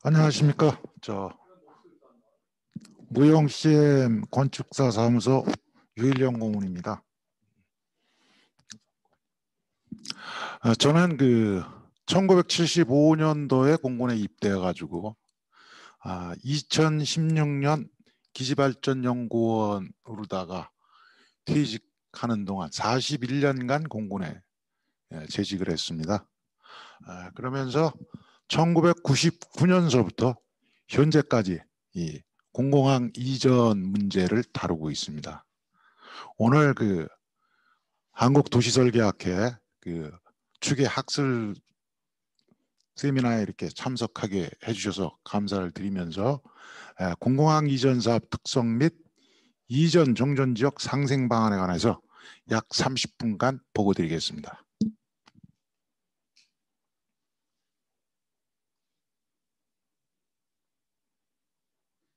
안녕하십니까. 무용 CM 건축사 사무소 유일영 고문입니다. 저는 1975년도에 공군에 입대해가지고 2016년 기지발전연구원으로다가 퇴직하는 동안 41년간 공군에 재직을 했습니다. 그러면서 1999년서부터 현재까지 이 공공항 이전 문제를 다루고 있습니다. 오늘 한국도시설계학회 추계 학술 세미나에 이렇게 참석하게 해주셔서 감사를 드리면서 공공항 이전 사업 특성 및 이전 정전 지역 상생 방안에 관해서 약 30분간 보고 드리겠습니다.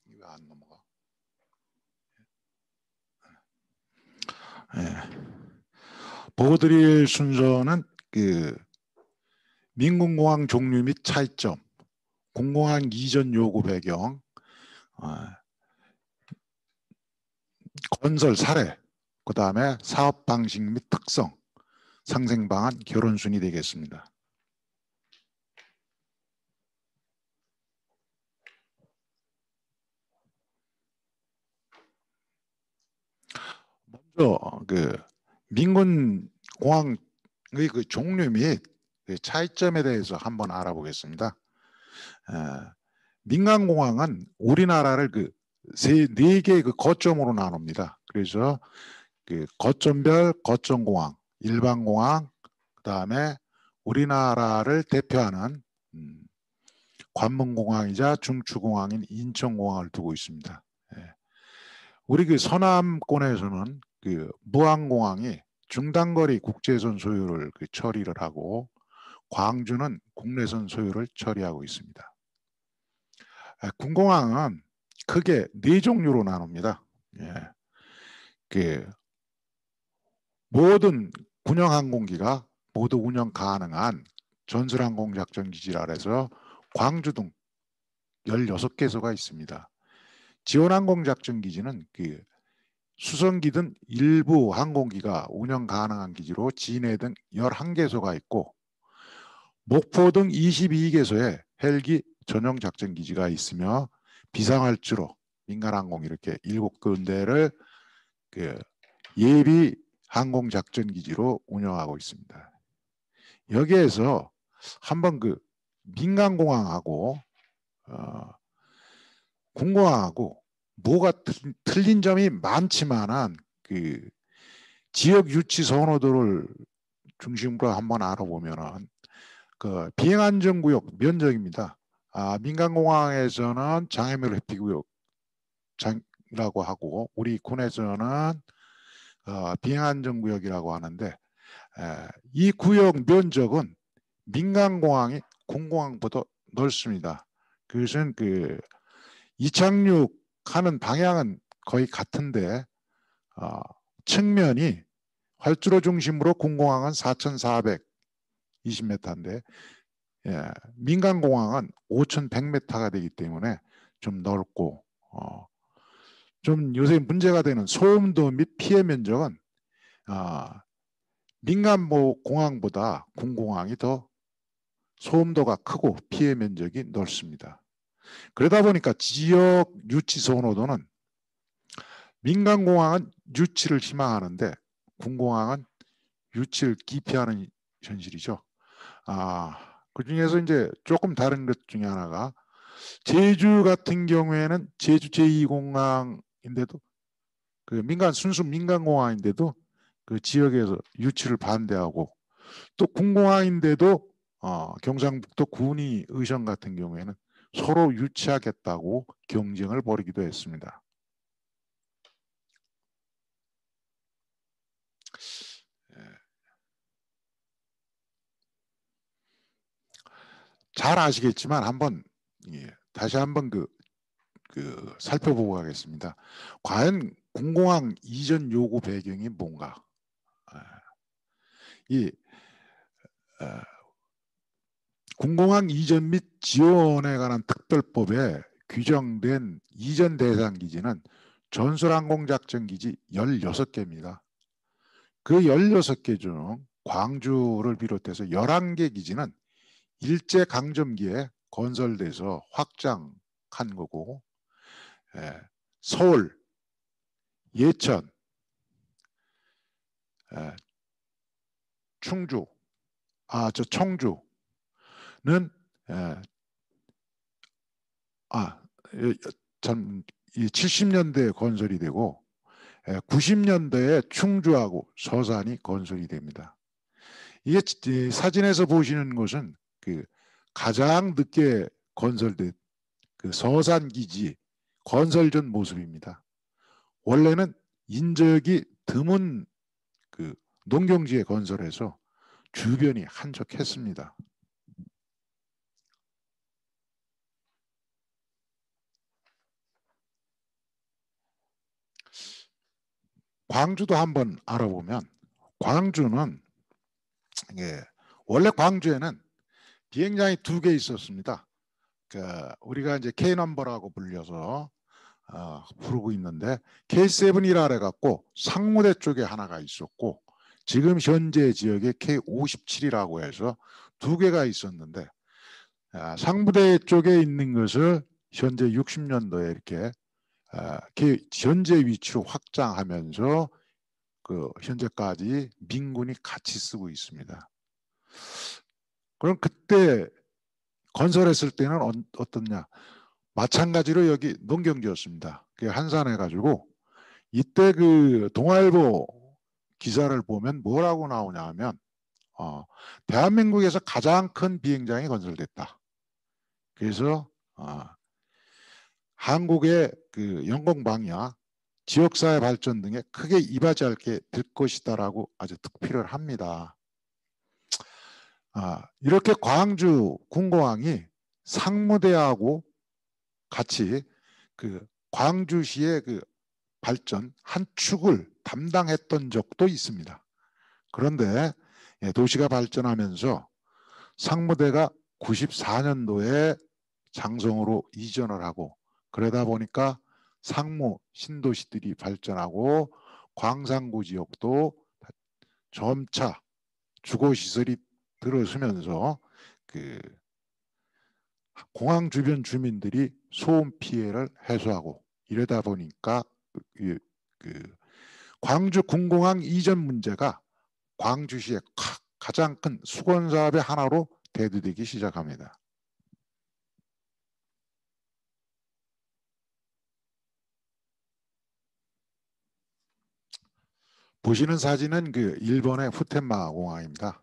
이거 안 넘어가. 보고 드릴 순서는 민공공항 종류 및 차이점, 공공항 이전 요구 배경, 건설 사례, 그 다음에 사업 방식 및 특성, 상생 방안, 결혼 순위 되겠습니다. 먼저 민군공항의 종류 및 차이점에 대해서 한번 알아보겠습니다. 민간공항은 우리나라를 네 개의 거점으로 나눕니다. 그래서 거점별 거점공항, 일반공항, 그 다음에 우리나라를 대표하는 관문공항이자 중추공항인 인천공항을 두고 있습니다. 우리 서남권에서는 무안공항이 중단거리 국제선 소유를 처리를 하고 광주는 국내선 소유를 처리하고 있습니다. 군공항은 크게 네 종류로 나눕니다. 모든 군용항공기가 모두 운영 가능한 전술항공작전기지라 해서 광주 등 16개소가 있습니다. 지원항공작전기지는 수송기 등 일부 항공기가 운영 가능한 기지로 진해 등 11개소가 있고 목포 등 22개소의 헬기 전용 작전기지가 있으며 비상활주로 민간항공 이렇게 7군데를 예비 항공작전기지로 운영하고 있습니다. 여기에서 한번 민간공항하고 군공항하고 뭐가 틀린 점이 많지만은 지역 유치 선호도를 중심으로 한번 알아보면은 비행안전구역 면적입니다. 민간공항에서는 장애물 회피구역이라고 하고 우리 군에서는 비행안전구역이라고 하는데 이 구역 면적은 민간공항이 군공항보다 넓습니다. 그것은 이착륙하는 방향은 거의 같은데 측면이 활주로 중심으로 군공항은 4,420m인데 민간공항은 5,100m가 되기 때문에 좀 넓고 좀 요새 문제가 되는 소음도 및 피해 면적은 민간 공항보다 군공항이 더 소음도가 크고 피해 면적이 넓습니다. 그러다 보니까 지역 유치 선호도는 민간공항은 유치를 희망하는데 군공항은 유치를 기피하는 현실이죠. 그 중에서 이제 조금 다른 것 중에 하나가 제주 같은 경우에는 제주 제2공항인데도 순수 민간공항인데도 지역에서 유치를 반대하고 또 군공항인데도 경상북도 군위 의성 같은 경우에는 서로 유치하겠다고 경쟁을 벌이기도 했습니다. 잘 아시겠지만 다시 한번 살펴보고 가겠습니다. 과연 군공항 이전 요구 배경이 뭔가? 군공항 이전 및 지원에 관한 특별법에 규정된 이전 대상 기지는 전술항공작전기지 16개입니다. 그 16개 중 광주를 비롯해서 11개 기지는 일제강점기에 건설돼서 확장한 거고, 서울, 예천, 충주, 청주는 참 70년대에 건설이 되고 90년대에 충주하고 서산이 건설이 됩니다. 이게 사진에서 보시는 것은 그 가장 늦게 건설된 그 서산 기지 건설 전 모습입니다. 원래는 인적이 드문 그 농경지에 건설해서 주변이 한적했습니다. 광주도 한번 알아보면 광주는 원래 광주에는 비행장이 2개 있었습니다. 우리가 이제 K 넘버라고 불려서 부르고 있는데 K7이라 해갖고 상무대 쪽에 하나가 있었고 지금 현재 지역에 K57이라고 해서 2개가 있었는데 상무대 쪽에 있는 것을 현재 60년도에 이렇게 현재 위치로 확장하면서 그 현재까지 민군이 같이 쓰고 있습니다. 그럼 그때 건설했을 때는 어떻냐? 마찬가지로 여기 농경지였습니다. 그게 한산해가지고 이때 그 동아일보 기사를 보면 뭐라고 나오냐 하면 대한민국에서 가장 큰 비행장이 건설됐다. 그래서 한국의 그 영공방위와 지역사회 발전 등에 크게 이바지할 게 될 것이다라고 아주 특필을 합니다. 이렇게 광주 군공항이 상무대하고 같이 그 광주시의 그 발전 한 축을 담당했던 적도 있습니다. 그런데 도시가 발전하면서 상무대가 94년도에 장성으로 이전을 하고 그러다 보니까 상무 신도시들이 발전하고 광산구 지역도 점차 주거시설이 들어서면서 그 공항 주변 주민들이 소음 피해를 해소하고 이러다 보니까 그 광주 군공항 이전 문제가 광주시의 가장 큰 수건 사업의 하나로 대두되기 시작합니다. 보시는 사진은 그 일본의 후텐마 공항입니다.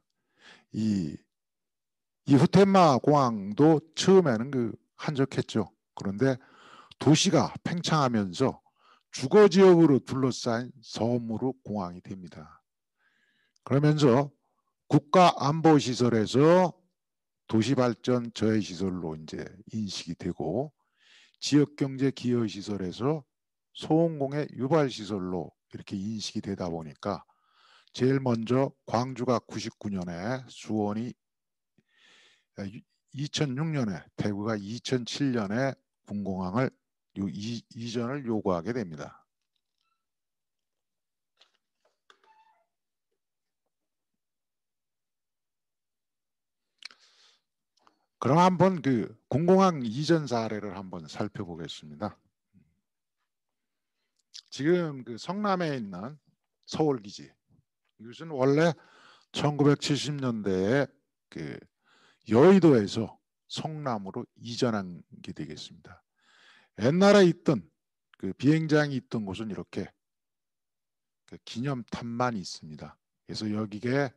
이 후텐마 공항도 처음에는 그 한적했죠. 그런데 도시가 팽창하면서 주거 지역으로 둘러싸인 섬으로 공항이 됩니다. 그러면서 국가안보시설에서 도시발전 저해시설로 이제 인식이 되고 지역경제 기여시설에서 소음공해 유발시설로 이렇게 인식이 되다 보니까 제일 먼저 광주가 99년에 수원이 2006년에 대구가 2007년에 군공항을 이전을 요구하게 됩니다. 그럼 한번 그 군공항 이전 사례를 한번 살펴보겠습니다. 지금 그 성남에 있는 서울기지 이것은 원래 1970년대에 그 여의도에서 성남으로 이전한 게 되겠습니다. 옛날에 있던 그 비행장이 있던 곳은 이렇게 그 기념탑만 있습니다. 그래서 여기가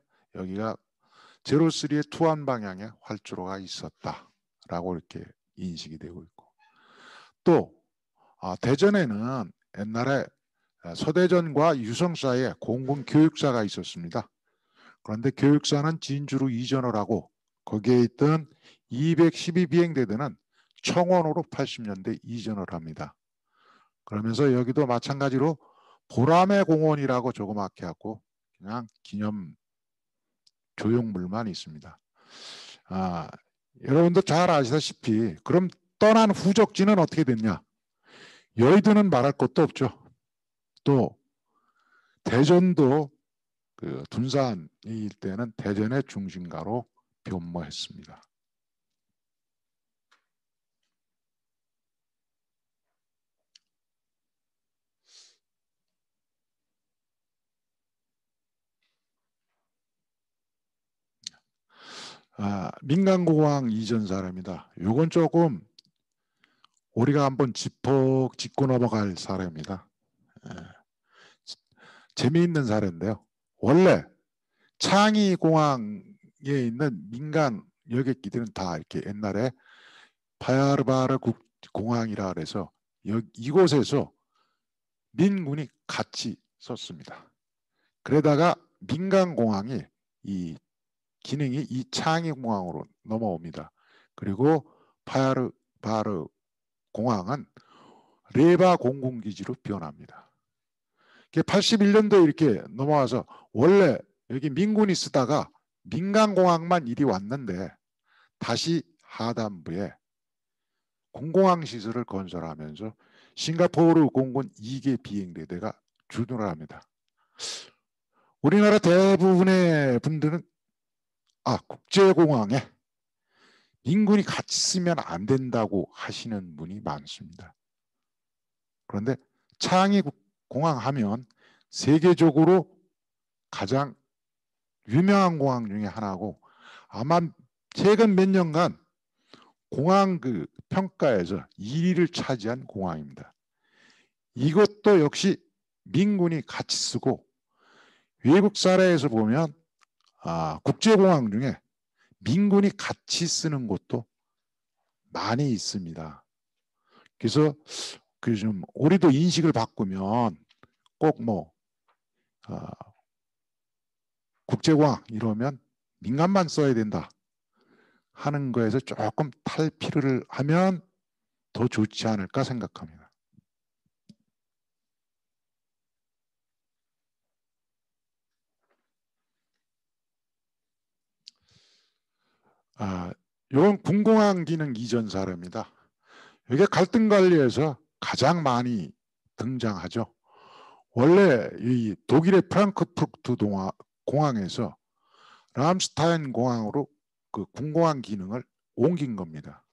제로3의 투안 방향에 활주로가 있었다라고 이렇게 인식이 되고 있고 또 대전에는 옛날에 서대전과 유성 사이에 공군 교육사가 있었습니다. 그런데 교육사는 진주로 이전을 하고 거기에 있던 212 비행대대는 청원으로 80년대 이전을 합니다. 그러면서 여기도 마찬가지로 보람의 공원이라고 조그맣게 하고 그냥 기념 조형물만 있습니다. 여러분도 잘 아시다시피 그럼 떠난 후적지는 어떻게 됐냐? 여의도는 말할 것도 없죠. 또 대전도 그 둔산일 때는 대전의 중심가로 변모했습니다. 민간공항 이전 사례입니다. 이건 조금 우리가 한번 짚고 넘어갈 사례입니다. 재미있는 사례인데요. 원래 창의공항에 있는 민간 여객기들은 다 이렇게 옛날에 바야르바르 공항이라 그래서 이곳에서 민군이 같이 썼습니다. 그러다가 민간공항이 이 기능이 이 창의공항으로 넘어옵니다. 그리고 바야르바르 공항은 레바 공군기지로 변합니다. 81년도에 이렇게 넘어와서 원래 여기 민군이 쓰다가 민간공항만 이리 왔는데 다시 하단부에 공공항 시설을 건설하면서 싱가포르 공군 2개 비행대대가 주둔을 합니다. 우리나라 대부분의 분들은 국제공항에 민군이 같이 쓰면 안 된다고 하시는 분이 많습니다. 그런데 창의공항 하면 세계적으로 가장 유명한 공항 중에 하나고 아마 최근 몇 년간 공항 그 평가에서 1위를 차지한 공항입니다. 이것도 역시 민군이 같이 쓰고 외국 사례에서 보면 국제공항 중에 민군이 같이 쓰는 곳도 많이 있습니다. 그래서 그 좀 우리도 인식을 바꾸면 꼭 국제공항 이러면 민간만 써야 된다 하는 거에서 조금 탈피를 하면 더 좋지 않을까 생각합니다. 이건 군공항 기능 이전 사례입니다. 이게 갈등 관리에서 가장 많이 등장하죠. 원래 이 독일의 프랑크푸르트 공항에서 람스타인 공항으로 그 군공항 기능을 옮긴 겁니다.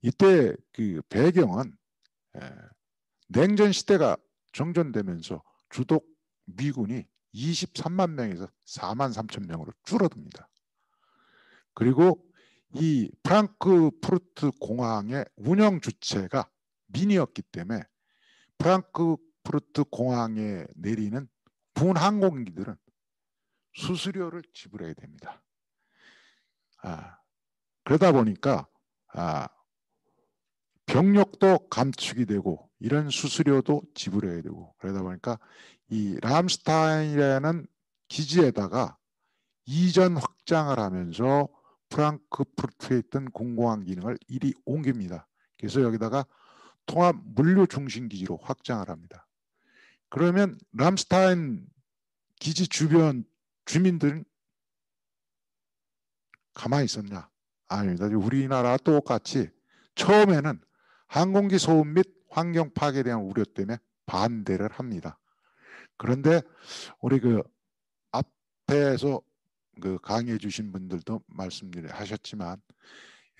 이때 그 배경은 냉전 시대가 정전되면서 주독 미군이 23만 명에서 4만 3천 명으로 줄어듭니다. 그리고 이 프랑크푸르트 공항의 운영 주체가 민이었기 때문에 프랑크푸르트 공항에 내리는 군 항공기들은 수수료를 지불해야 됩니다. 그러다 보니까 병력도 감축이 되고 이런 수수료도 지불해야 되고 그러다 보니까 이 람스타인이라는 기지에다가 이전 확장을 하면서 프랑크푸르트에 있던 공공항 기능을 이리 옮깁니다. 그래서 여기다가 통합 물류 중심 기지로 확장을 합니다. 그러면 람스타인 기지 주변 주민들은 가만히 있었냐? 아닙니다. 우리나라 똑같이 처음에는 항공기 소음 및 환경 파괴에 대한 우려 때문에 반대를 합니다. 그런데 우리 그 앞에서 그 강의해 주신 분들도 말씀을 하셨지만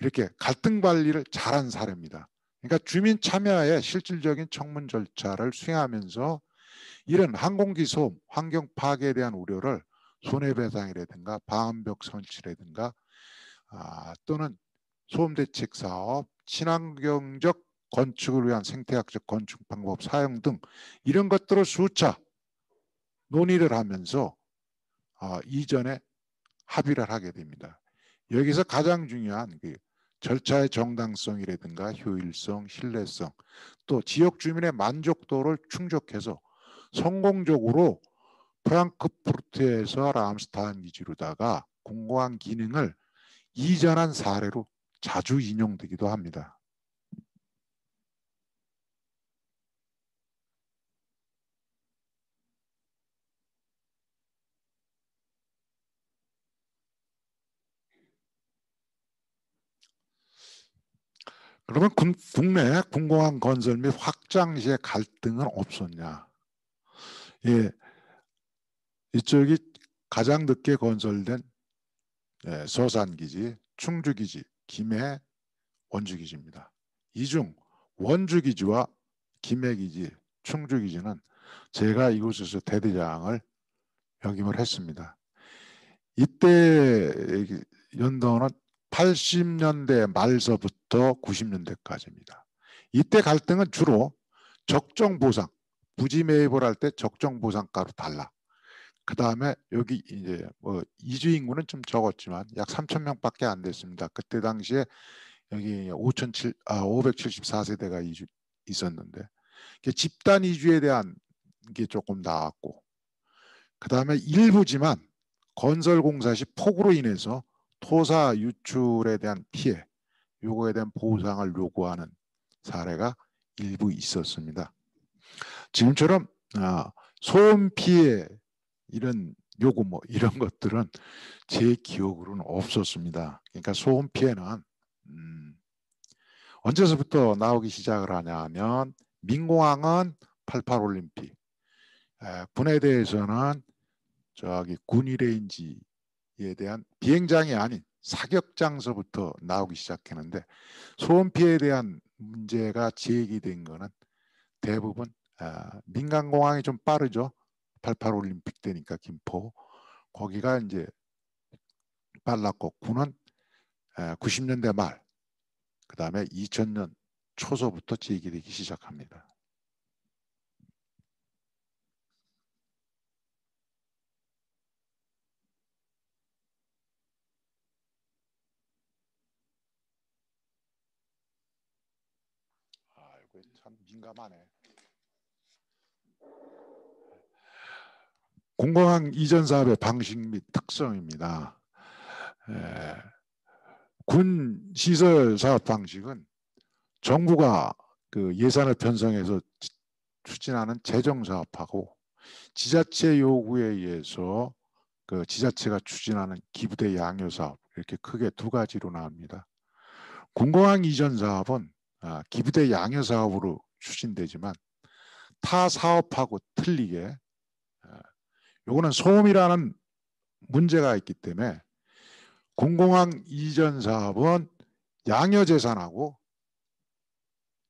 이렇게 갈등 관리를 잘한 사례입니다. 그러니까 주민 참여의 실질적인 청문 절차를 수행하면서 이런 항공기 소음, 환경 파괴에 대한 우려를 손해배상이라든가 방음벽 설치라든가 또는 소음대책 사업, 친환경적 건축을 위한 생태학적 건축 방법 사용 등 이런 것들을 수차 논의를 하면서 이전에 합의를 하게 됩니다. 여기서 가장 중요한 그 절차의 정당성이라든가 효율성, 신뢰성, 또 지역 주민의 만족도를 충족해서 성공적으로 프랑크푸르트에서 람스타인 기지로다가 공공항 기능을 이전한 사례로 자주 인용되기도 합니다. 그러면 국내 군공항 건설 및 확장 시의 갈등은 없었냐? 예, 이쪽이 가장 늦게 건설된 서산기지, 충주기지, 김해, 원주기지입니다. 이 중 원주기지와 김해기지, 충주기지는 제가 이곳에서 대대장을 역임을 했습니다. 이때 연도는 80년대 말서부터 90년대까지입니다. 이때 갈등은 주로 적정보상, 부지 매입을 할 때 적정보상가로 달라. 그 다음에 여기 이제 뭐 이주 인구는 좀 적었지만 약 3천 명밖에 안 됐습니다. 그때 당시에 여기 574세대가 있었는데 집단 이주에 대한 게 조금 나왔고, 그 다음에 일부지만 건설공사 시 폭우로 인해서 토사 유출에 대한 피해, 요거에 대한 보상을 요구하는 사례가 일부 있었습니다. 지금처럼 소음 피해 이런 요구 뭐 이런 것들은 제 기억으로는 없었습니다. 그러니까 소음 피해는 언제서부터 나오기 시작을 하냐 하면 민공항은 88 올림픽, 군에대해서는 저기 군위레인지에 대한 비행장이 아닌 사격장서부터 나오기 시작했는데, 소음 피해에 대한 문제가 제기된 거는 대부분 민간공항이 좀 빠르죠. 88 올림픽 때니까 김포 거기가 이제 빨랐고, 군은 90년대 말, 그 다음에 2000년 초서부터 제기되기 시작합니다. 이거 참 민감하네. 공공항 이전 사업의 방식 및 특성입니다. 군 시설 사업 방식은 정부가 그 예산을 편성해서 추진하는 재정 사업하고, 지자체 요구에 의해서 그 지자체가 추진하는 기부대 양효 사업, 이렇게 크게 두 가지로 나옵니다. 군공항 이전 사업은 기부대 양효 사업으로 추진되지만 타 사업하고 틀리게 요거는 소음이라는 문제가 있기 때문에 군공항 이전 사업은 양효재산하고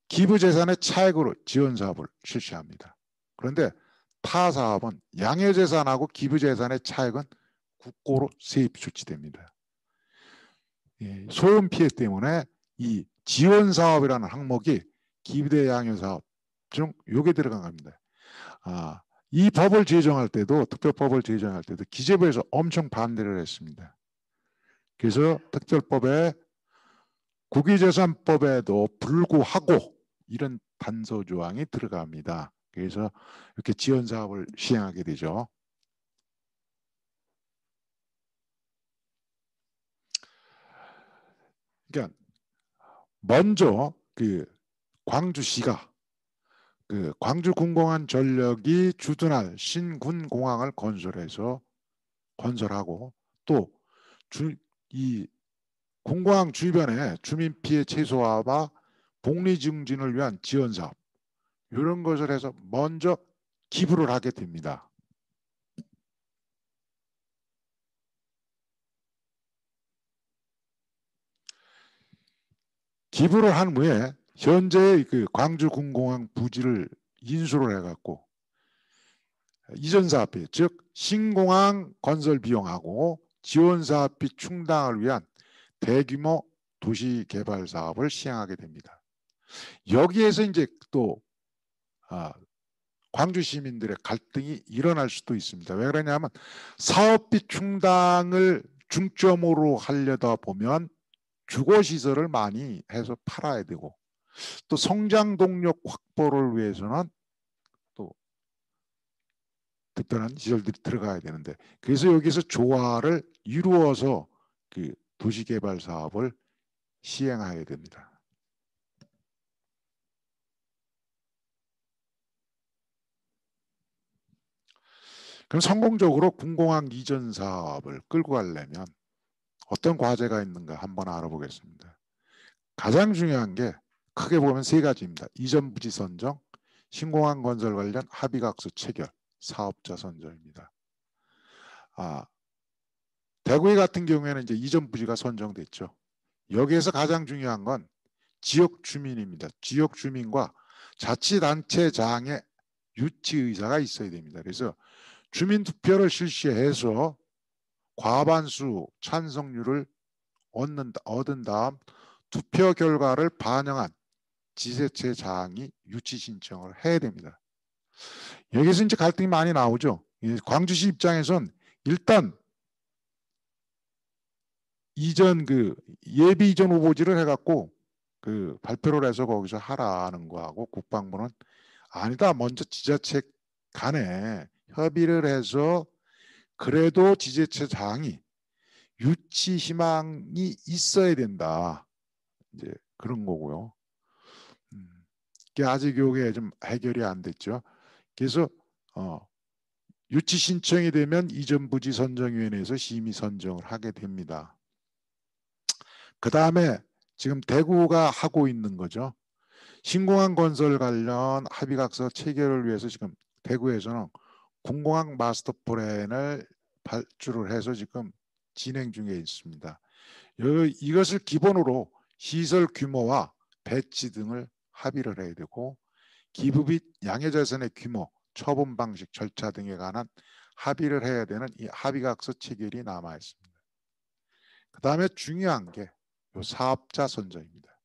기부재산의 차액으로 지원 사업을 실시합니다. 그런데 타 사업은 양효재산하고 기부재산의 차액은 국고로 세입 조치됩니다. 소음 피해 때문에 이 지원 사업이라는 항목이 기부대 양효 사업 중 요게 들어간 겁니다. 이 법을 제정할 때도, 특별법을 제정할 때도 기재부에서 엄청 반대를 했습니다. 그래서 특별법에 국유재산법에도 불구하고 이런 단서 조항이 들어갑니다. 그래서 이렇게 지원 사업을 시행하게 되죠. 그러니까 먼저 그 광주시가 그 광주군공항 전력이 주둔할 신군공항을 건설하고, 또 이 공공항 주변에 주민 피해 최소화와 복리 증진을 위한 지원 사업, 이런 것을 해서 먼저 기부를 하게 됩니다. 기부를 한 후에 현재의 그 광주군공항 부지를 인수를 해갖고 이전 사업비, 즉 신공항 건설 비용하고 지원 사업비 충당을 위한 대규모 도시 개발 사업을 시행하게 됩니다. 여기에서 이제 또 광주 시민들의 갈등이 일어날 수도 있습니다. 왜 그러냐면 사업비 충당을 중점으로 하려다 보면 주거시설을 많이 해서 팔아야 되고, 또 성장 동력 확보를 위해서는 또 특별한 시설들이 들어가야 되는데, 그래서 여기서 조화를 이루어서 그 도시개발 사업을 시행하게 됩니다. 그럼 성공적으로 군공항 이전 사업을 끌고 가려면 어떤 과제가 있는가 한번 알아보겠습니다. 가장 중요한 게 크게 보면 세 가지입니다. 이전 부지 선정, 신공항 건설 관련 합의각서 체결, 사업자 선정입니다. 대구에 같은 경우에는 이제 이전 부지가 선정됐죠. 여기에서 가장 중요한 건 지역 주민입니다. 지역 주민과 자치단체장의 유치 의사가 있어야 됩니다. 그래서 주민투표를 실시해서 과반수 찬성률을 얻은 다음 투표 결과를 반영한 지자체장이 유치 신청을 해야 됩니다. 여기서 이제 갈등이 많이 나오죠. 광주시 입장에선 일단 예비 이전 후보지를 해갖고 발표를 해서 거기서 하라는 거하고 국방부는 아니다. 먼저 지자체 간에 협의를 해서 그래도 지자체장이 유치 희망이 있어야 된다. 이제 그런 거고요. 이게 아직 이게 좀 해결이 안 됐죠. 그래서 유치 신청이 되면 이전 부지 선정위원회에서 심의 선정을 하게 됩니다. 그 다음에 지금 대구가 하고 있는 거죠. 신공항 건설 관련 합의각서 체결을 위해서 지금 대구에서는 공공항 마스터 플랜을 발주를 해서 지금 진행 중에 있습니다. 이것을 기본으로 시설 규모와 배치 등을 합의를 해야 되고 기부 및 양해자산의 규모, 처분 방식, 절차 등에 관한 합의를 해야 되는 이 합의각서 체결이 남아 있습니다. 그 다음에 중요한 게 사업자 선정입니다.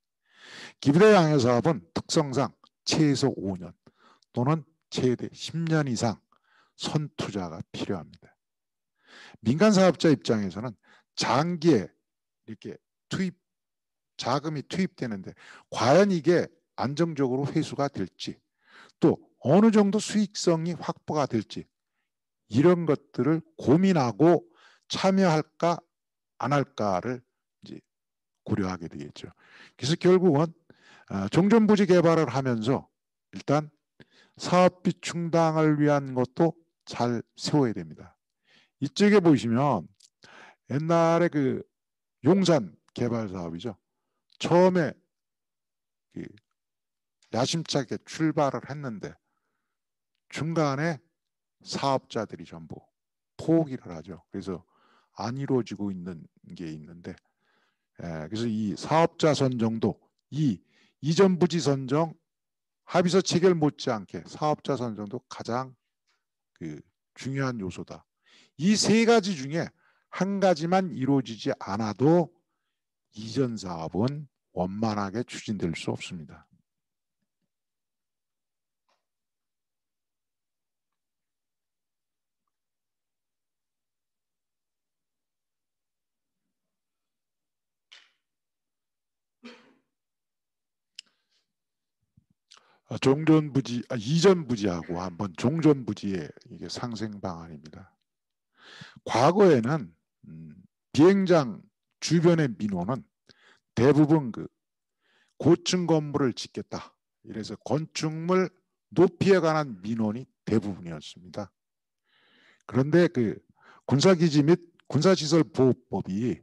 기부대 양해사업은 특성상 최소 5년 또는 최대 10년 이상 선투자가 필요합니다. 민간 사업자 입장에서는 장기에 이렇게 자금이 투입되는데 과연 이게 안정적으로 회수가 될지 또 어느 정도 수익성이 확보가 될지 이런 것들을 고민하고 참여할까 안 할까를 이제 고려하게 되겠죠. 그래서 결국은 종전부지 개발을 하면서 일단 사업비 충당을 위한 것도 잘 세워야 됩니다. 이쪽에 보시면 옛날에 용산 개발 사업이죠. 처음에 야심차게 출발을 했는데 중간에 사업자들이 전부 포기를 하죠. 그래서 안 이루어지고 있는 게 있는데 그래서 이 사업자 선정도 이전 부지 선정 합의서 체결 못지않게 사업자 선정도 가장 중요한 요소다. 이 세 가지 중에 한 가지만 이루어지지 않아도 이전 사업은 원만하게 추진될 수 없습니다. 이전 부지하고 한번 종전 부지의 이게 상생 방안입니다. 과거에는 비행장 주변의 민원은 대부분 고층 건물을 짓겠다. 이래서 건축물 높이에 관한 민원이 대부분이었습니다. 그런데 군사기지 및 군사시설보호법이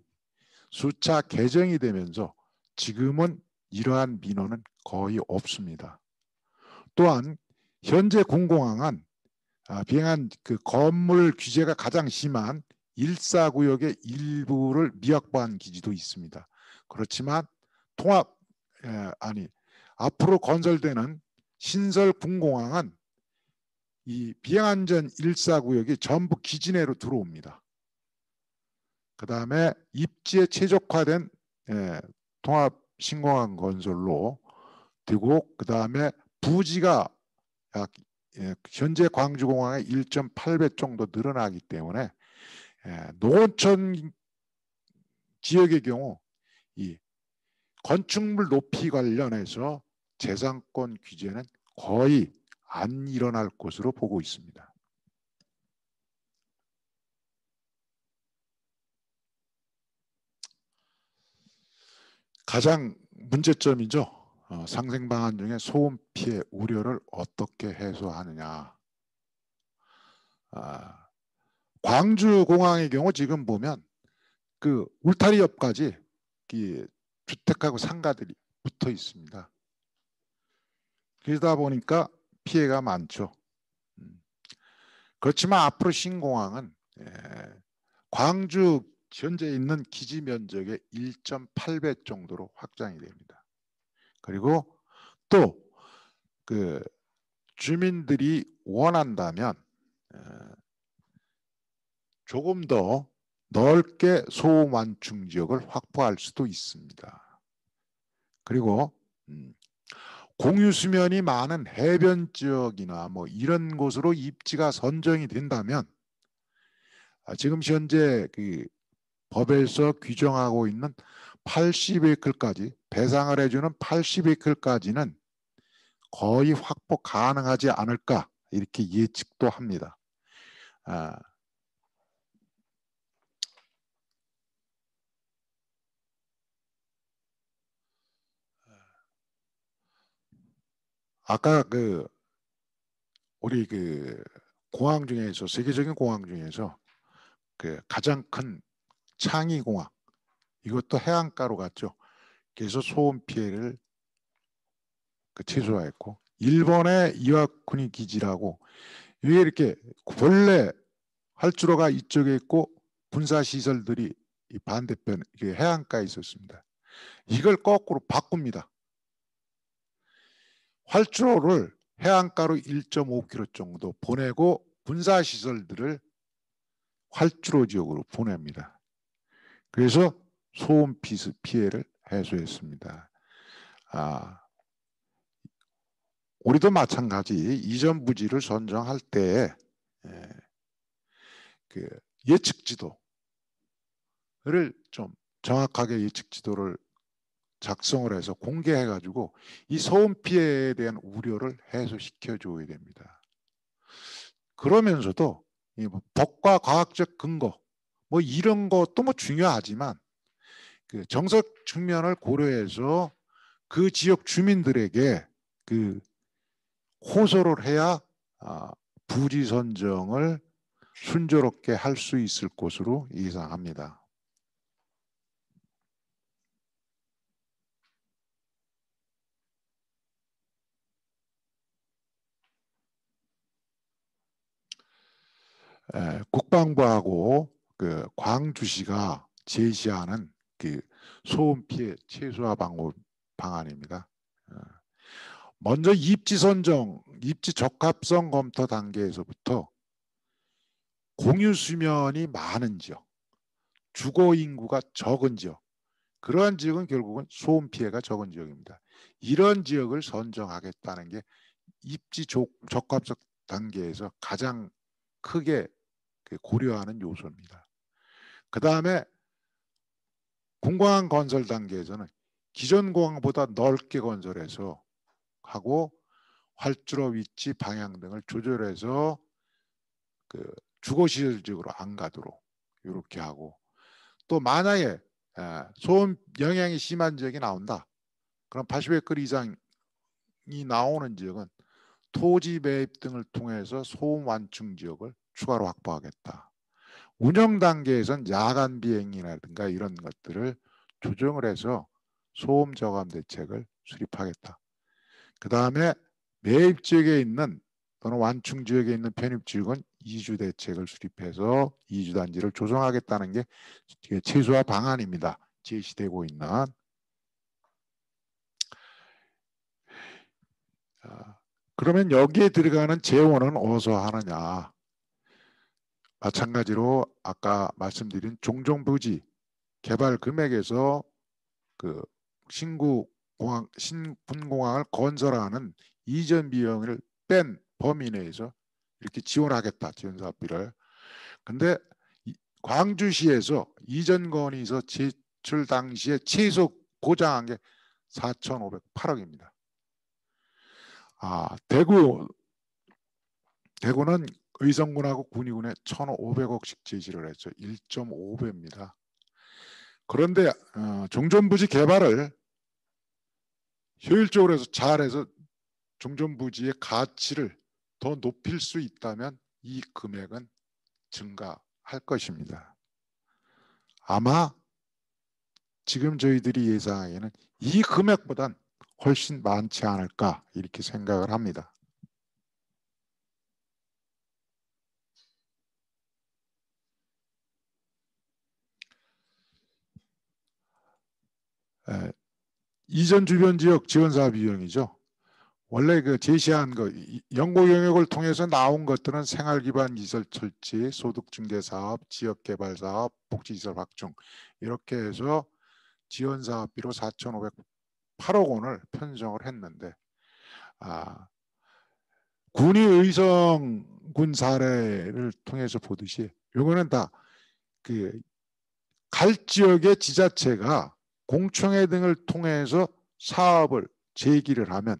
수차 개정이 되면서 지금은 이러한 민원은 거의 없습니다. 또한 현재 군공항은 비행한 건물 규제가 가장 심한 1사구역의 일부를 미확보한 기지도 있습니다. 그렇지만 앞으로 건설되는 신설 군공항은 이 비행안전 1사구역이 전부 기지 내로 들어옵니다. 그 다음에 입지에 최적화된 통합신공항 건설로 되고 그 다음에 부지가 약 현재 광주공항의 1.8배 정도 늘어나기 때문에 농어촌 지역의 경우 이 건축물 높이 관련해서 재산권 규제는 거의 안 일어날 것으로 보고 있습니다. 가장 문제점이죠. 상생 방안 중에 소음 피해 우려를 어떻게 해소하느냐. 광주공항의 경우 지금 보면 울타리 옆까지 주택하고 상가들이 붙어 있습니다. 그러다 보니까 피해가 많죠. 그렇지만 앞으로 신공항은 광주 현재 있는 기지 면적의 1.8배 정도로 확장이 됩니다. 그리고 또 그 주민들이 원한다면 조금 더 넓게 소음 완충 지역을 확보할 수도 있습니다. 그리고 공유 수면이 많은 해변 지역이나 뭐 이런 곳으로 입지가 선정이 된다면 지금 현재 그 법에서 규정하고 있는 80에이클까지 배상을 해주는 80에이클까지는 거의 확보 가능하지 않을까 이렇게 예측도 합니다. 아까 그 우리 그 공항 중에서 세계적인 공항 중에서 그 가장 큰 창의공항 이것도 해안가로 갔죠. 그래서 소음 피해를 최소화했고 일본의 이와쿠니 기지라고 이게 이렇게 본래 활주로가 이쪽에 있고 군사 시설들이 이 반대편 해안가에 있었습니다. 이걸 거꾸로 바꿉니다. 활주로를 해안가로 1.5km 정도 보내고 군사 시설들을 활주로 지역으로 보냅니다. 그래서 소음 피해를 해소했습니다. 우리도 마찬가지 이전 부지를 선정할 때 그 예측 지도를 좀 정확하게 예측 지도를 작성을 해서 공개해 가지고 이 소음 피해에 대한 우려를 해소시켜 줘야 됩니다. 그러면서도 뭐 법과 과학적 근거 뭐 이런 것도 뭐 중요하지만 그 정책 측면을 고려해서 그 지역 주민들에게 그 호소를 해야 부지 선정을 순조롭게 할 수 있을 것으로 예상합니다. 국방부하고 그 광주시가 제시하는 그 소음 피해 최소화 방안입니다. 먼저 입지 선정, 입지 적합성 검토 단계에서부터 공유 수면이 많은 지역, 주거 인구가 적은 지역, 그러한 지역은 결국은 소음 피해가 적은 지역입니다. 이런 지역을 선정하겠다는 게 입지 적합성 단계에서 가장 크게 고려하는 요소입니다. 그 다음에 공공항 건설 단계에서는 기존 공항보다 넓게 건설해서 하고 활주로 위치 방향 등을 조절해서 그 주거시설 지역으로 안 가도록 이렇게 하고 또 만약에 소음 영향이 심한 지역이 나온다. 그럼 80에이클 이상이 나오는 지역은 토지 매입 등을 통해서 소음 완충 지역을 추가로 확보하겠다. 운영 단계에선 야간 비행이라든가 이런 것들을 조정을 해서 소음 저감 대책을 수립하겠다. 그 다음에 매입 지역에 있는 또는 완충 지역에 있는 편입 지역은 이주 대책을 수립해서 이주 단지를 조성하겠다는 게 최소화 방안입니다. 제시되고 있는. 그러면 여기에 들어가는 재원은 어디서 하느냐? 마찬가지로 아까 말씀드린 종종부지 개발 금액에서 그 신군공항을 건설하는 이전 비용을 뺀 범위 내에서 이렇게 지원하겠다. 지원사업비를. 근데 광주시에서 이전 건의서 제출 당시에 최소 보장한 게 4,508억입니다. 대구는 의성군하고 군위군에 1,500억씩 제시를 했죠. 1.5배입니다. 그런데 종전부지 개발을 효율적으로 해서 잘해서 종전부지의 가치를 더 높일 수 있다면 이 금액은 증가할 것입니다. 아마 지금 저희들이 예상하기에는 이 금액보단 훨씬 많지 않을까 이렇게 생각을 합니다. 이전 주변 지역 지원 사업 비용이죠. 원래 그 제시한 거 연구 영역을 통해서 나온 것들은 생활 기반 시설 설치, 소득 증대 사업, 지역 개발 사업, 복지 시설 확충 이렇게 해서 지원 사업비로 4,508억 원을 편성을 했는데 군이 의성군 사례를 통해서 보듯이 이거는 다 그 갈 지역의 지자체가 공청회 등을 통해서 사업을 제기를 하면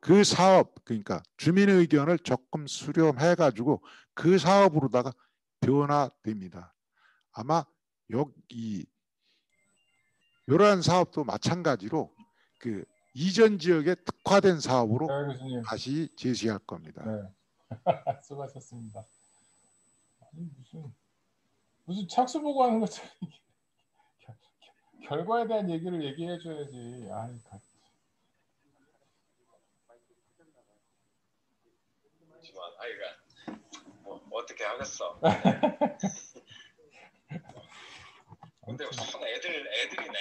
그 사업 그러니까 주민의 의견을 조금 수렴해 가지고 그 사업으로다가 변화됩니다. 아마 여기 이러한 사업도 마찬가지로 그 이전 지역에 특화된 사업으로 교수님. 다시 제시할 겁니다. 네. 수고하셨습니다. 아니, 무슨 착수 보고하는 것처럼 결과에 대한 얘기를 얘기해 줘야지. 아니, 뭐 어떻게 하겠어. 근데 참 애들이네.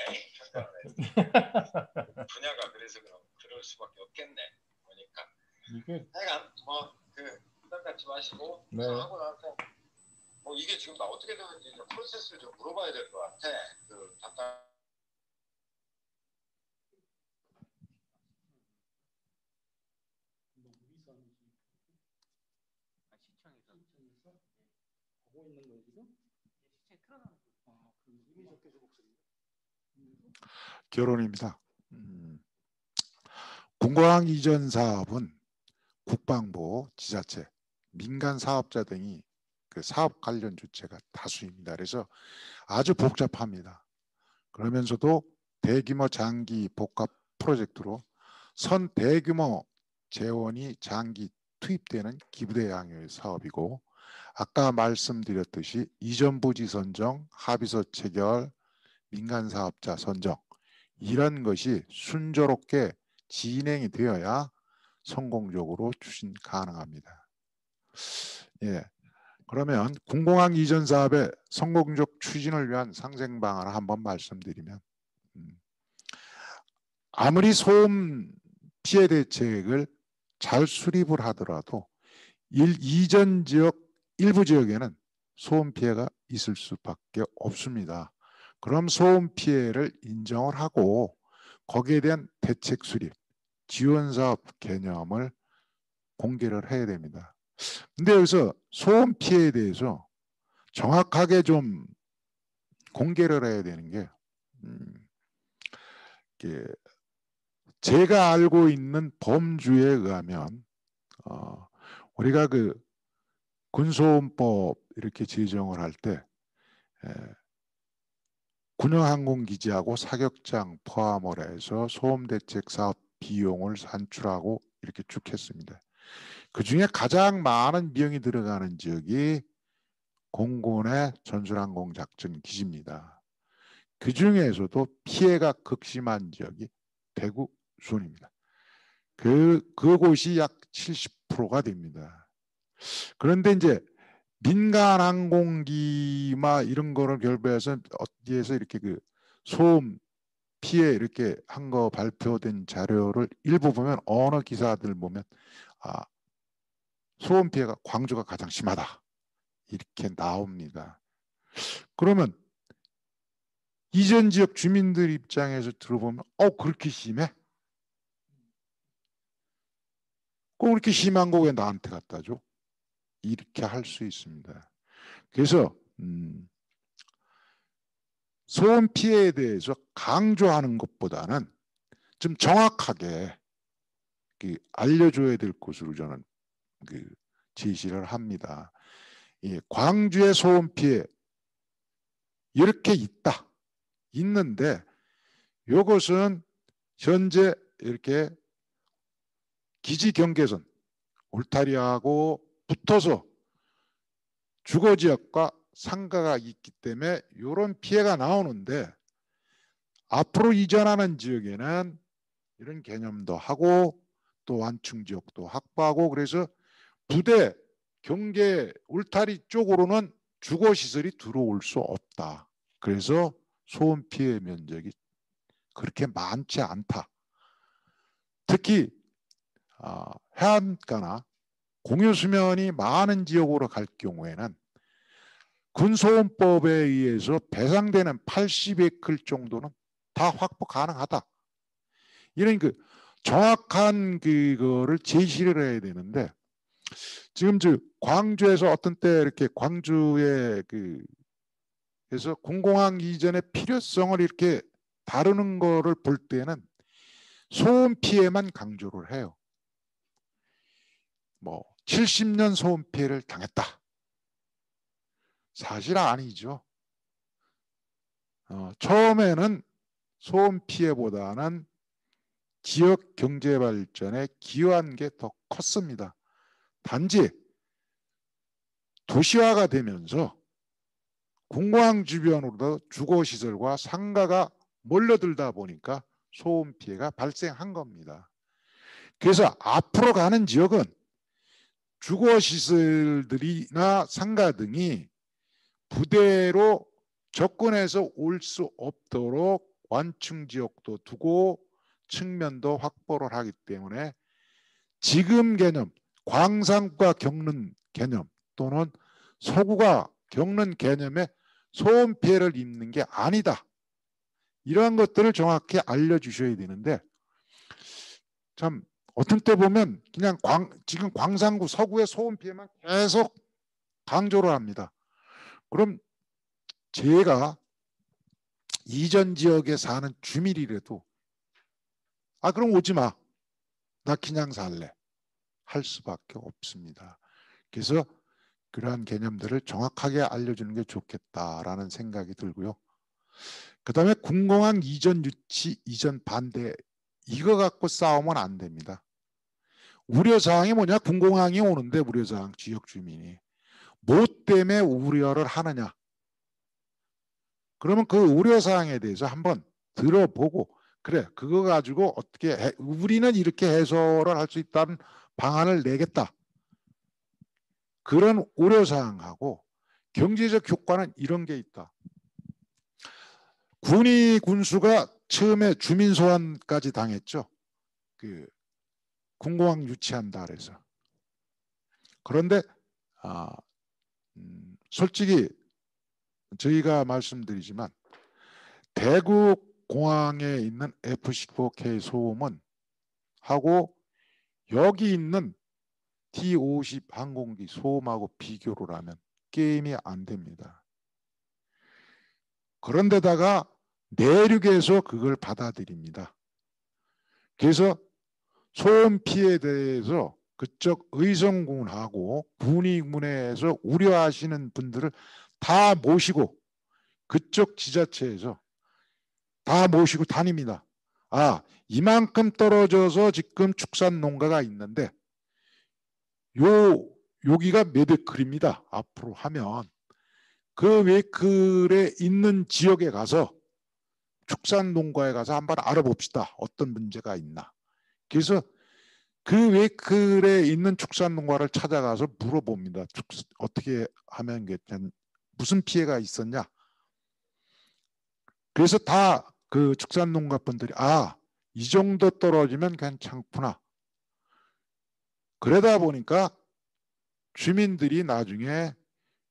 분야가 그래서 그럴 수밖에 없겠네. 보니까. 이게 하여간 뭐그 부담 갖지 마시고 네. 하고 나서 뭐 이게 지금 나 어떻게 되는지 좀 프로세스를 좀 물어봐야 될 것 같아. 그 잠깐. 결론입니다. 공공항 이전 사업은 국방부, 지자체, 민간 사업자 등이 그 사업 관련 주체가 다수입니다. 그래서 아주 복잡합니다. 그러면서도 대규모 장기 복합 프로젝트로 선 대규모 재원이 장기 투입되는 기부대항의 사업이고 아까 말씀드렸듯이 이전 부지 선정, 합의서 체결, 민간 사업자 선정 이런 것이 순조롭게 진행이 되어야 성공적으로 추진 가능합니다. 예, 그러면 공공항 이전 사업의 성공적 추진을 위한 상생 방안을 한번 말씀드리면 아무리 소음 피해 대책을 잘 수립을 하더라도 이전 지역 일부 지역에는 소음 피해가 있을 수밖에 없습니다. 그럼 소음 피해를 인정을 하고 거기에 대한 대책 수립, 지원 사업 개념을 공개를 해야 됩니다. 근데 여기서 소음 피해에 대해서 정확하게 좀 공개를 해야 되는 게 제가 알고 있는 범주에 의하면 우리가 그 군소음법 이렇게 제정을 할 때 군용항공기지하고 사격장 포함을 해서 소음대책 사업 비용을 산출하고 이렇게 쭉 했습니다. 그중에 가장 많은 비용이 들어가는 지역이 공군의 전술항공작전 기지입니다. 그중에서도 피해가 극심한 지역이 대구 수원입니다. 그곳이 약 70%가 됩니다. 그런데 이제 민간 항공기나 이런 거를 결부해서 어디에서 이렇게 그 소음 피해 이렇게 한 거 발표된 자료를 일부 보면 어느 기사들 보면 소음 피해가 광주가 가장 심하다 이렇게 나옵니다. 그러면 이전 지역 주민들 입장에서 들어보면 그렇게 심해? 꼭 그렇게 심한 거 왜 나한테 갖다 줘? 이렇게 할 수 있습니다. 그래서 소음 피해에 대해서 강조하는 것보다는 좀 정확하게 알려줘야 될 것으로 저는 제시를 합니다. 광주의 소음 피해 이렇게 있는데 이것은 현재 이렇게 기지 경계선 울타리하고 붙어서 주거지역과 상가가 있기 때문에 이런 피해가 나오는데 앞으로 이전하는 지역에는 이런 개념도 하고 또 완충 지역도 확보하고 그래서 부대 경계 울타리 쪽으로는 주거 시설이 들어올 수 없다. 그래서 소음 피해 면적이 그렇게 많지 않다. 특히 해안가나 공유 수면이 많은 지역으로 갈 경우에는 군소음법에 의해서 배상되는 80에이클 정도는 다 확보 가능하다. 이런 그 정확한 그거를 제시를 해야 되는데 지금 저 광주에서 어떤 때 이렇게 광주에 그래서 공공항 이전의 필요성을 이렇게 다루는 거를 볼 때는 소음 피해만 강조를 해요. 뭐 70년 소음 피해를 당했다. 사실 아니죠. 처음에는 소음 피해보다는 지역 경제 발전에 기여한 게 더 컸습니다. 단지 도시화가 되면서 공공항 주변으로도 주거시설과 상가가 몰려들다 보니까 소음 피해가 발생한 겁니다. 그래서 앞으로 가는 지역은 주거시설들이나 상가 등이 부대로 접근해서 올 수 없도록 완충 지역도 두고 측면도 확보를 하기 때문에 지금 개념, 광산구가 겪는 개념 또는 서구가 겪는 개념에 소음 피해를 입는 게 아니다. 이러한 것들을 정확히 알려주셔야 되는데 참 어떤 때 보면 그냥 지금 광산구 서구의 소음 피해만 계속 강조를 합니다. 그럼 제가 이전 지역에 사는 주민이라도 그럼 오지 마. 나 그냥 살래. 할 수밖에 없습니다. 그래서 그러한 개념들을 정확하게 알려주는 게 좋겠다라는 생각이 들고요. 그 다음에 군공항 이전 유치, 이전 반대 이거 갖고 싸우면 안 됩니다. 우려사항이 뭐냐? 군공항이 오는데 우려사항 지역 주민이 뭐 때문에 우려를 하느냐? 그러면 그 우려사항에 대해서 한번 들어보고 그래 그거 가지고 어떻게 우리는 이렇게 해소를 할 수 있다는 방안을 내겠다. 그런 우려사항하고 경제적 효과는 이런 게 있다. 군이 군수가 처음에 주민 소환까지 당했죠. 그 군공항 유치한다 그래서. 그런데 솔직히 저희가 말씀드리지만 대구 공항에 있는 F-15K 소음은 하고 여기 있는 T-50 항공기 소음하고 비교를 하면 게임이 안 됩니다. 그런데다가 내륙에서 그걸 받아들입니다. 그래서 소음 피해에 대해서 그쪽 의성군하고 군의군에서 우려하시는 분들을 다 모시고 그쪽 지자체에서 다 모시고 다닙니다. 이만큼 떨어져서 지금 축산 농가가 있는데 여기가 몇 에이클입니다. 앞으로 하면 그 웨이클에 있는 지역에 가서 축산 농가에 가서 한번 알아봅시다. 어떤 문제가 있나. 그래서 그 웨이클에 있는 축산 농가를 찾아가서 물어봅니다. 어떻게 하면 무슨 피해가 있었냐. 그래서 다 그 축산 농가 분들이 이 정도 떨어지면 괜찮구나. 그러다 보니까 주민들이 나중에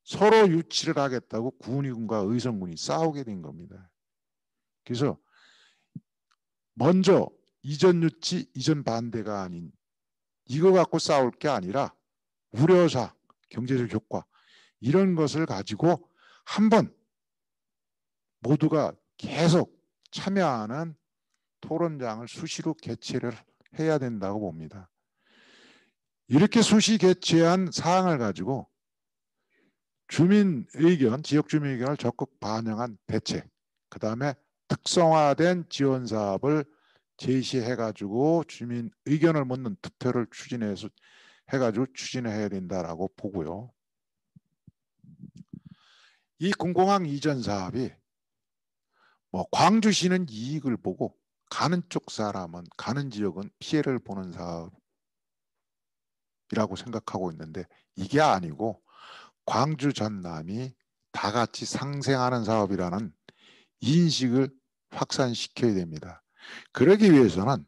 서로 유치를 하겠다고 군의군과 의성군이 싸우게 된 겁니다. 그래서 먼저 이전 유치, 이전 반대가 아닌 이거 갖고 싸울 게 아니라 우려사, 경제적 효과 이런 것을 가지고 한번 모두가 계속 참여하는 토론장을 수시로 개최를 해야 된다고 봅니다. 이렇게 수시 개최한 사항을 가지고 주민 의견, 지역 주민 의견을 적극 반영한 대책, 그 다음에 특성화된 지원 사업을 제시해가지고 주민 의견을 묻는 투표를 해가지고 추진해야 된다라고 보고요. 이 공공항 이전 사업이 광주시는 이익을 보고 가는 쪽 사람은 가는 지역은 피해를 보는 사업이라고 생각하고 있는데 이게 아니고 광주 전남이 다 같이 상생하는 사업이라는 인식을 확산시켜야 됩니다. 그러기 위해서는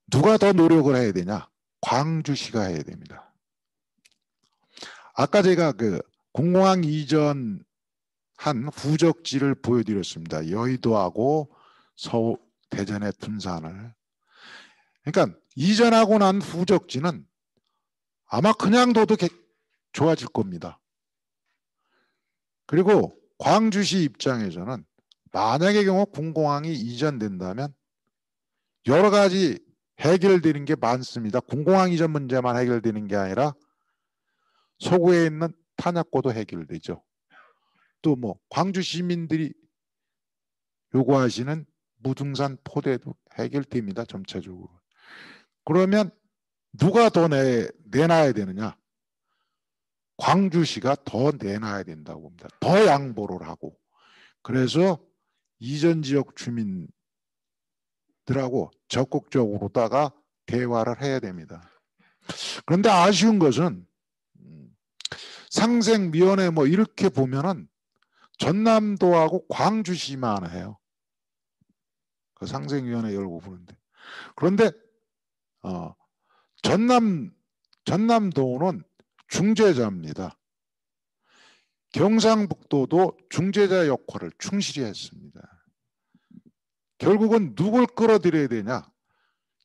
누가 더 노력을 해야 되냐? 광주시가 해야 됩니다. 아까 제가 그 공공항 이전한 후적지를 보여드렸습니다. 여의도하고 서울, 대전의 둔산을. 그러니까 이전하고 난 후적지는 아마 그냥 둬도 좋아질 겁니다. 그리고 광주시 입장에서는 만약의 경우 공공항이 이전된다면 여러 가지 해결되는 게 많습니다. 공공항 이전 문제만 해결되는 게 아니라 서구에 있는 탄약고도 해결되죠. 또 뭐 광주 시민들이 요구하시는 무등산 포대도 해결됩니다. 점차적으로. 그러면 누가 더 내놔야 되느냐? 광주시가 더 내놔야 된다고 봅니다. 더 양보를 하고. 그래서 이전 지역 주민들하고 적극적으로다가 대화를 해야 됩니다. 그런데 아쉬운 것은 상생위원회 뭐 이렇게 보면은 전남도하고 광주시만 해요. 그 상생위원회 열고 보는데. 그런데 전남도는 중재자입니다. 경상북도도 중재자 역할을 충실히 했습니다. 결국은 누굴 끌어들여야 되냐?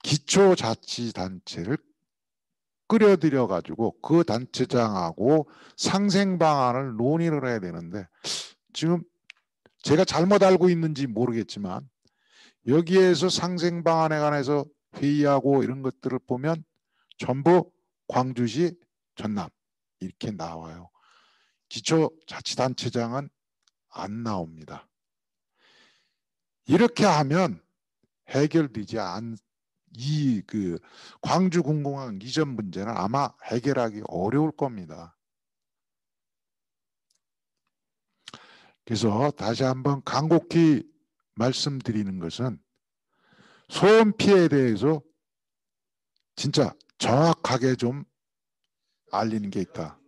기초자치단체를 끌어들여 가지고 그 단체장하고 상생 방안을 논의를 해야 되는데 지금 제가 잘못 알고 있는지 모르겠지만 여기에서 상생 방안에 관해서 회의하고 이런 것들을 보면 전부 광주시 전남 이렇게 나와요. 기초자치단체장은 안 나옵니다. 이렇게 하면 해결되지 이 광주 공공항 이전 문제는 아마 해결하기 어려울 겁니다. 그래서 다시 한번 간곡히 말씀드리는 것은 소음 피해에 대해서 진짜 정확하게 좀 알리는 게 있다.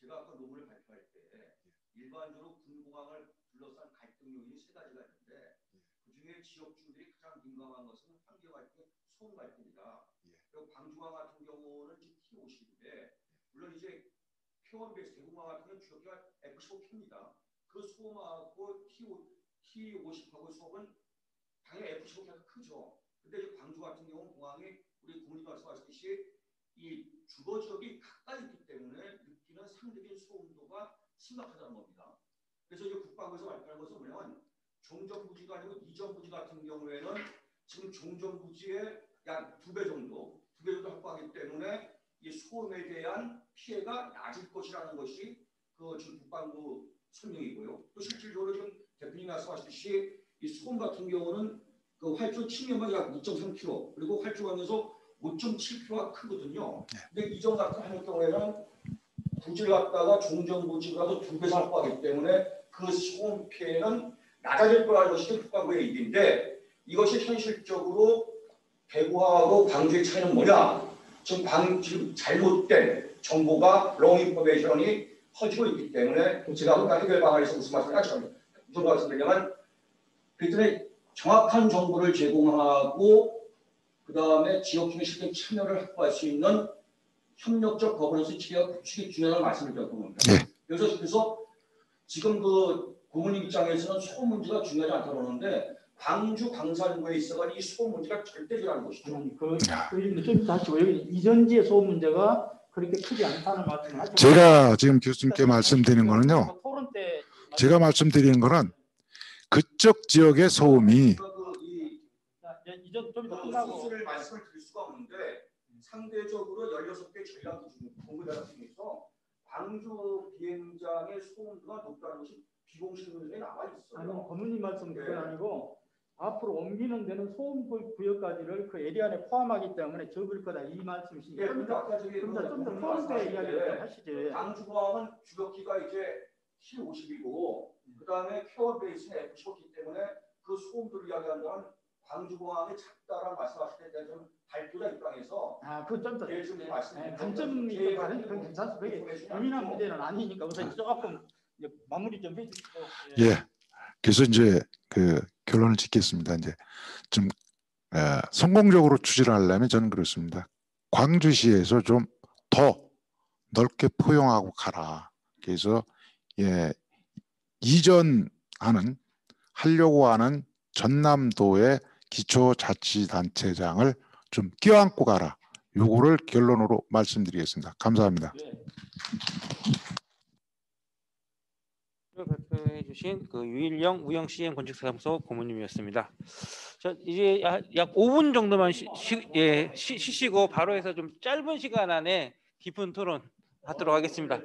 제가 아까 논문을 발표할 때 일반적으로 군공항을 둘러싼 갈등 요인이 세 가지가 있는데 그중에 지역주민들이 가장 민감한 것은 환경 갈등, 소음 갈등이다. 그리고 광주항 같은 경우는 지금 T50인데 물론 이제 표원베이스 대구항 같은 경우는 주역기가 F15P입니다. 그 소음하고 T50하고 소음은 당연히 F15P가 크죠. 근데 이제 광주 같은 경우는 공항이 우리 부모님 말씀하셨듯이 이 주거 지역이 가까이 있기 때문에 느끼는 상대적인 소음도가 심각하다는 겁니다. 그래서 이제 국방부에서 발표한 것은 뭐냐면 종전부지가 아니고 이전부지 같은 경우에는 지금 종전부지의 약 2배 정도 확보하기 때문에 이 소음에 대한 피해가 낮을 것이라는 것이 그 지금 국방부 설명이고요. 또 실질적으로 지금 대표님이 말씀하셨듯이 이 소음 같은 경우는 그 활주 측면만 약 2.3km 그리고 활주하면서 5.7km가 크거든요. 근데 이전 같은 하는 경우에는 부지를 갖다가 종전부지라도 2배 확보하기 때문에 그 소음 피해는 낮아질 거라는 것이 국방부의 얘기인데 이것이 현실적으로 대구하고 광주의 차이는 뭐냐? 지금 잘못된 정보가 롱 인포메이션이 퍼지고 있기 때문에 제가 아까 해결 방안에서 무슨 말씀드리냐면 그랬더니 정확한 정보를 제공하고 그 다음에 지역 주민 실제 참여를 확보할 수 있는 협력적 거버넌스 체계가 구축이 중요하다는 말씀을 드렸던 겁니다. 네. 그래서 지금 그 고문님 입장에서는 소음 문제가 중요하지 않다고 그러는데 광주 광산구에 있어가지고 이 소음 문제가 절대적이라는 것이죠. 좀 다시고 여기 이전지의 소음 문제가 그렇게 크지 않다는 말씀을 하죠. 제가 지금 교수님께 말씀드리는 거는요. 토론 때 제가 말씀드리는 거는 그쪽 지역의 소음이 이전 좀 더 끝나고 소스를 말씀을 드릴 수가 없는데 상대적으로 16개 전략 공부대학 중에서 광주 비행장의 소음도가 높다는 것이 비공식 문제에 나와 있어요. 아니 고문님 말씀 그건 아니고 앞으로 옮기는 데는 소음 구역까지를 그 에리아 안에 포함하기 때문에 적을 거다 이 말씀이시죠. 예, 근데 아까 저기 좀더 토론 때 이야기를 하시지. 광주공항은 주역기가 이제 T50이고 그다음에 케어 베이스는 F쇼기 때문에 그 소음들을 이야기한다면 광주공항이 작다라는 말씀하실 때 좀 발표자 입장에서 그건 좀 더 예, 좀 말씀드리면 관점이 좀 다른 그건 괜찮습니다. 그게 예민한 문제는 아니니까 우선 조금 이제 마무리 좀 해주시고. 예. 그래서 이제 그 결론을 짓겠습니다. 이제 좀 성공적으로 추진을 하려면 저는 그렇습니다. 광주시에서 좀 더 넓게 포용하고 가라. 그래서 하려고 하는 전남도의 기초자치단체장을 좀 껴안고 가라. 요거를 결론으로 말씀드리겠습니다. 감사합니다. 발표해 주신 그 유일영 우영 CM 건축사무소 고문님이었습니다. 자, 이제 약 5분 정도만 쉬시고 바로 해서 좀 짧은 시간 안에 깊은 토론 하도록 하겠습니다.